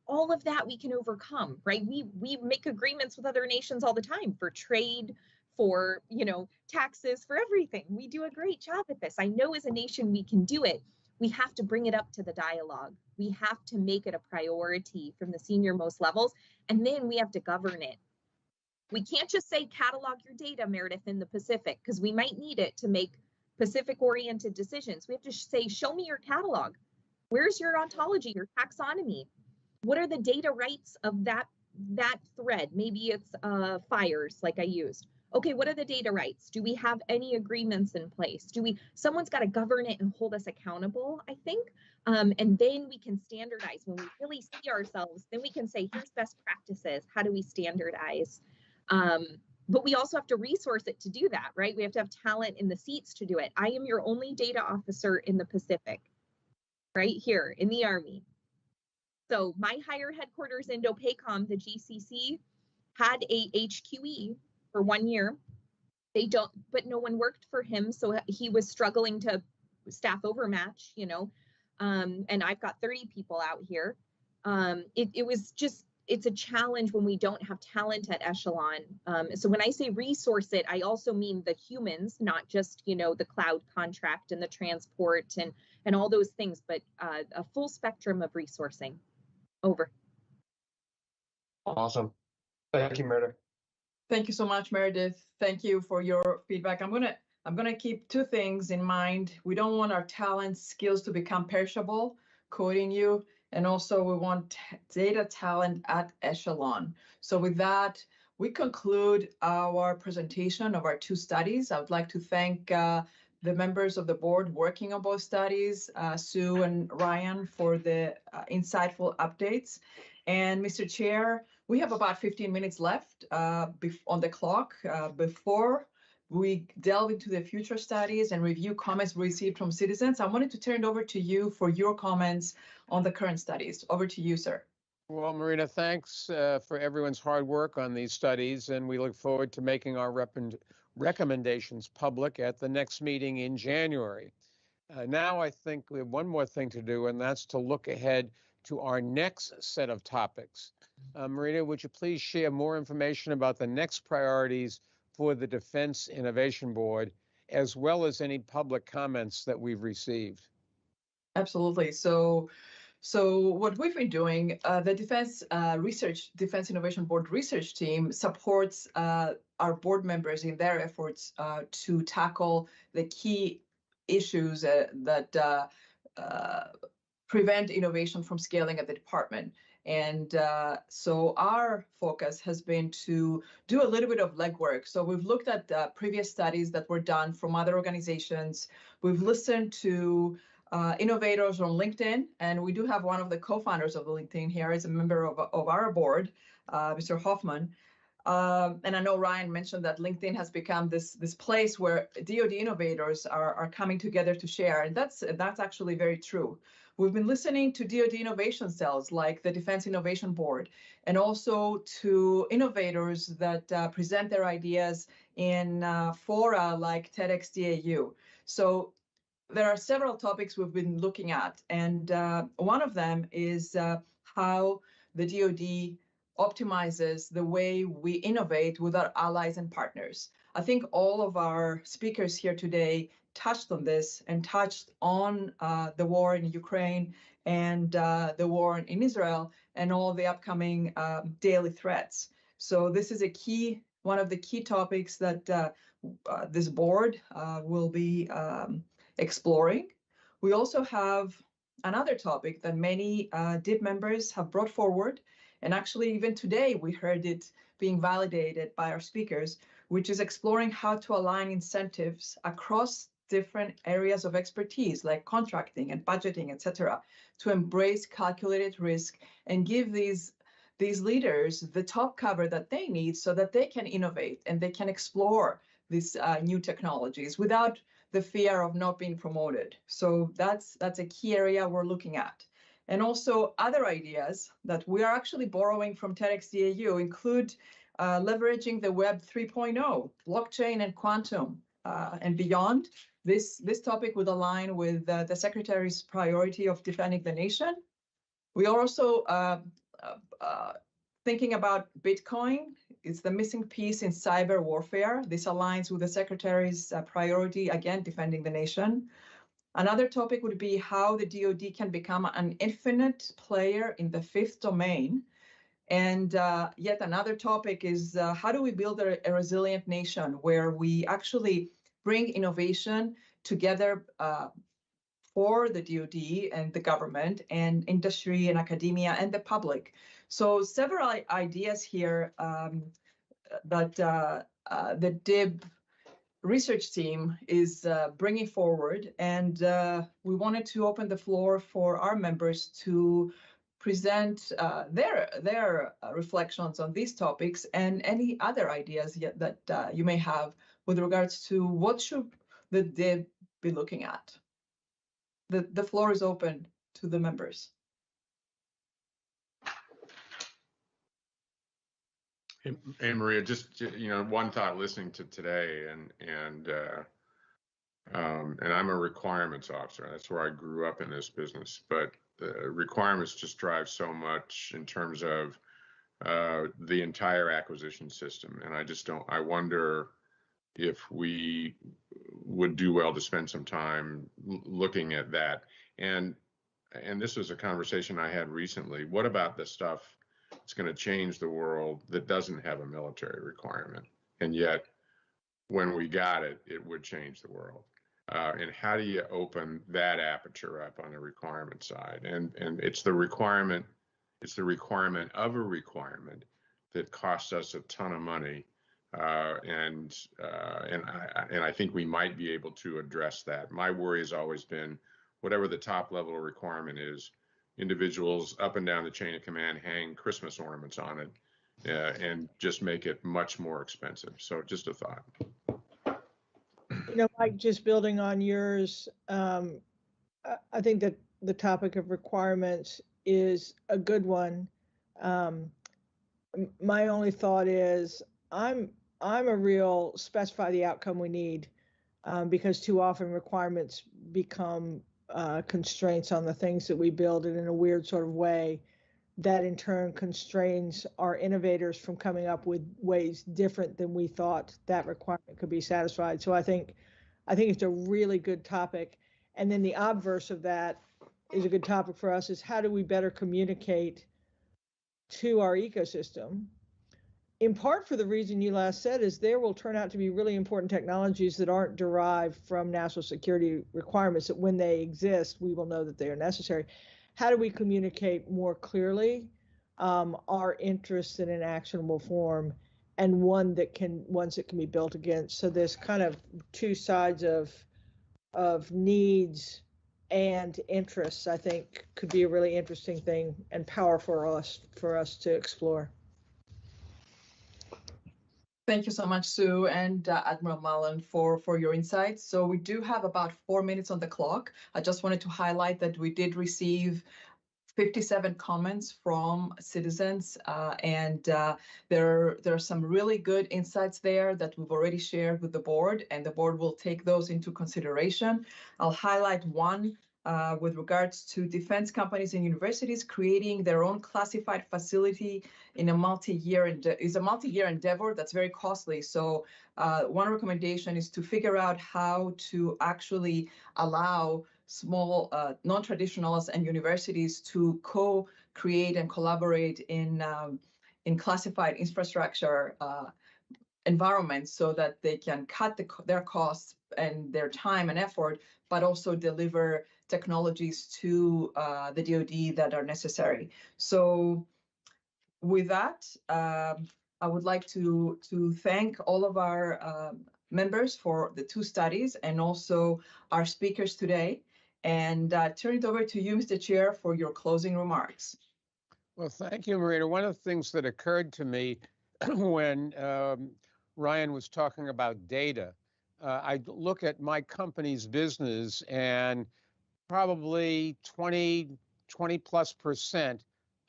all of that. We can overcome, right? We make agreements with other nations all the time for trade, for taxes, for everything. We do a great job at this. I know as a nation we can do it. We have to bring it up to the dialogue. We have to make it a priority from the senior most levels, and then we have to govern it. We can't just say catalog your data, Meredith, in the Pacific, because we might need it to make Pacific-oriented decisions. We have to say, show me your catalog. Where's your ontology, your taxonomy? What are the data rights of that thread? Maybe it's fires, like I used. Okay, what are the data rights? Do we have any agreements in place? Someone's got to govern it and hold us accountable, I think. And then we can standardize. When we really see ourselves, then we can say, here's best practices. How do we standardize? But we also have to resource it to do that, right? We have to have talent in the seats to do it. I am your only data officer in the Pacific, right here in the Army. So my higher headquarters, INDOPACOM, the GCC, had a HQE for 1 year. But no one worked for him, so he was struggling to staff overmatch, and I've got 30 people out here. It's a challenge when we don't have talent at Echelon. So when I say resource it, I also mean the humans, not just, the cloud contract and the transport and all those things, but a full spectrum of resourcing. Over. Awesome. Thank you, Meredith. Thank you so much, Meredith. Thank you for your feedback. I'm gonna keep two things in mind. We don't want our talent skills to become perishable, coding you, and also we want data talent at Echelon. So with that, we conclude our presentation of our two studies. I would like to thank the members of the board working on both studies, Sue and Ryan, for the insightful updates. And Mr. Chair, we have about 15 minutes left on the clock before we delve into the future studies and review comments received from citizens. I wanted to turn it over to you for your comments on the current studies. Over to you, sir. Well, Marina, thanks for everyone's hard work on these studies, and we look forward to making our recommendations public at the next meeting in January. Now I think we have one more thing to do, and that's to look ahead to our next set of topics. Marina, would you please share more information about the next priorities for the Defense Innovation Board, as well as any public comments that we've received? Absolutely. So what we've been doing, the Defense Innovation Board research team supports our board members in their efforts to tackle the key issues that prevent innovation from scaling at the department. And so our focus has been to do a little bit of legwork. So we've looked at previous studies that were done from other organizations. We've listened to innovators on LinkedIn, and we do have one of the co-founders of LinkedIn here as a member of our board, Mr. Hoffman. And I know Ryan mentioned that LinkedIn has become this place where DoD innovators are coming together to share, and that's actually very true. We've been listening to DoD innovation cells like the Defense Innovation Board, and also to innovators that present their ideas in fora like TEDxDAU. So there are several topics we've been looking at, and one of them is how the DoD optimizes the way we innovate with our allies and partners. I think all of our speakers here today touched on this and touched on the war in Ukraine and the war in Israel and all the upcoming daily threats. So this is one of the key topics that this board will be exploring. We also have another topic that many DIB members have brought forward, and actually even today we heard it being validated by our speakers, which is exploring how to align incentives across different areas of expertise like contracting and budgeting, etc., to embrace calculated risk and give these leaders the top cover that they need so that they can innovate and they can explore these new technologies without the fear of not being promoted. So that's a key area we're looking at. And also other ideas that we are actually borrowing from TEDxDAU include leveraging the Web 3.0, blockchain and quantum and beyond. This topic would align with the Secretary's priority of defending the nation. We are also thinking about Bitcoin. It's the missing piece in cyber warfare. This aligns with the Secretary's priority, again, defending the nation. Another topic would be how the DoD can become an infinite player in the fifth domain. And yet another topic is how do we build a resilient nation where we actually bring innovation together for the DoD and the government and industry and academia and the public. So several ideas here that the DIB research team is bringing forward, and we wanted to open the floor for our members to present their reflections on these topics and any other ideas yet that you may have with regards to what should the DIB be looking at. The floor is open to the members. Hey, Maria, just one thought listening to today, and I'm a requirements officer. That's where I grew up in this business. But requirements just drive so much in terms of the entire acquisition system, and I wonder if we would do well to spend some time looking at that. And this was a conversation I had recently. What about the stuff that's going to change the world that doesn't have a military requirement? And yet, when we got it, it would change the world. And how do you open that aperture up on the requirement side? And it's the requirement of a requirement that costs us a ton of money. And I think we might be able to address that. My worry has always been, whatever the top level requirement is, individuals up and down the chain of command hang Christmas ornaments on it and just make it much more expensive. So just a thought. Mike, just building on yours, I think that the topic of requirements is a good one. My only thought is I'm a real specify the outcome we need, because too often requirements become constraints on the things that we build, and in a weird sort of way, that in turn constrains our innovators from coming up with ways different than we thought that requirement could be satisfied. So I think it's a really good topic. And then the obverse of that is a good topic for us, is how do we better communicate to our ecosystem, in part for the reason you last said, is there will turn out to be really important technologies that aren't derived from national security requirements, that when they exist, we will know that they are necessary. How do we communicate more clearly our interests in an actionable form, and ones that can be built against? So there's kind of two sides of needs and interests, I think, could be a really interesting thing and powerful for us to explore. Thank you so much, Sue and Admiral Mullen, for your insights. So we do have about 4 minutes on the clock. I just wanted to highlight that we did receive 57 comments from citizens, and there are some really good insights there that we've already shared with the board, and the board will take those into consideration. I'll highlight one with regards to defense companies and universities creating their own classified facility in a multi-year endeavor that's very costly. So one recommendation is to figure out how to actually allow small non-traditionals and universities to co-create and collaborate in classified infrastructure environments, so that they can cut their costs and their time and effort, but also deliver technologies to the DoD that are necessary. So with that, I would like to thank all of our members for the 2 studies, and also our speakers today, and turn it over to you, Mr. Chair, for your closing remarks. Well, thank you, Marina. One of the things that occurred to me when Ryan was talking about data, I look at my company's business, and probably 20+%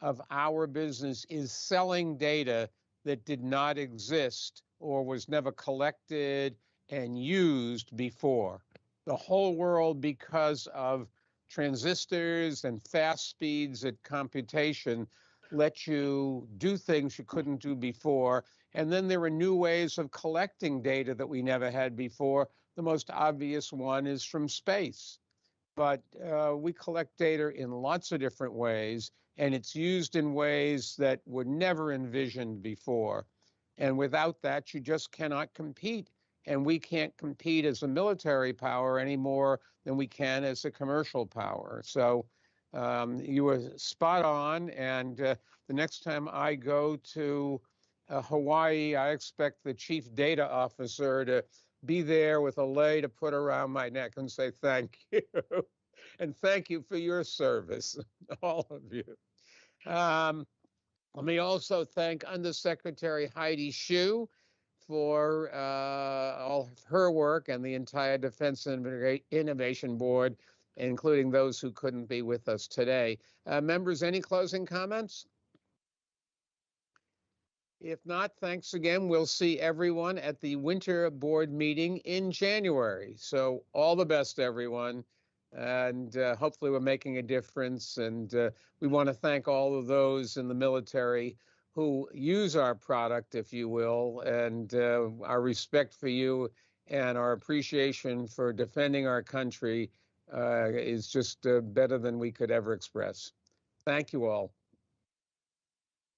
of our business is selling data that did not exist or was never collected and used before. The whole world, because of transistors and fast speeds at computation, let you do things you couldn't do before. And then there are new ways of collecting data that we never had before. The most obvious one is from space. But we collect data in lots of different ways, and it's used in ways that were never envisioned before. And without that, you just cannot compete. And we can't compete as a military power any more than we can as a commercial power. So you were spot on. And the next time I go to Hawaii, I expect the chief data officer to be there with a lei to put around my neck and say thank you. And thank you for your service, all of you. Let me also thank Undersecretary Heidi Shyu for all of her work, and the entire Defense Innovation Board, including those who couldn't be with us today. Members, any closing comments? If not, thanks again. We'll see everyone at the winter board meeting in January. So all the best, everyone. And hopefully we're making a difference. And we want to thank all of those in the military who use our product, if you will, and our respect for you and our appreciation for defending our country is just better than we could ever express. Thank you all.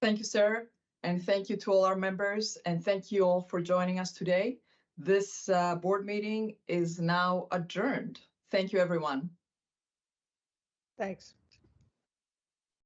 Thank you, sir. And thank you to all our members, and thank you all for joining us today. This board meeting is now adjourned. Thank you, everyone. Thanks.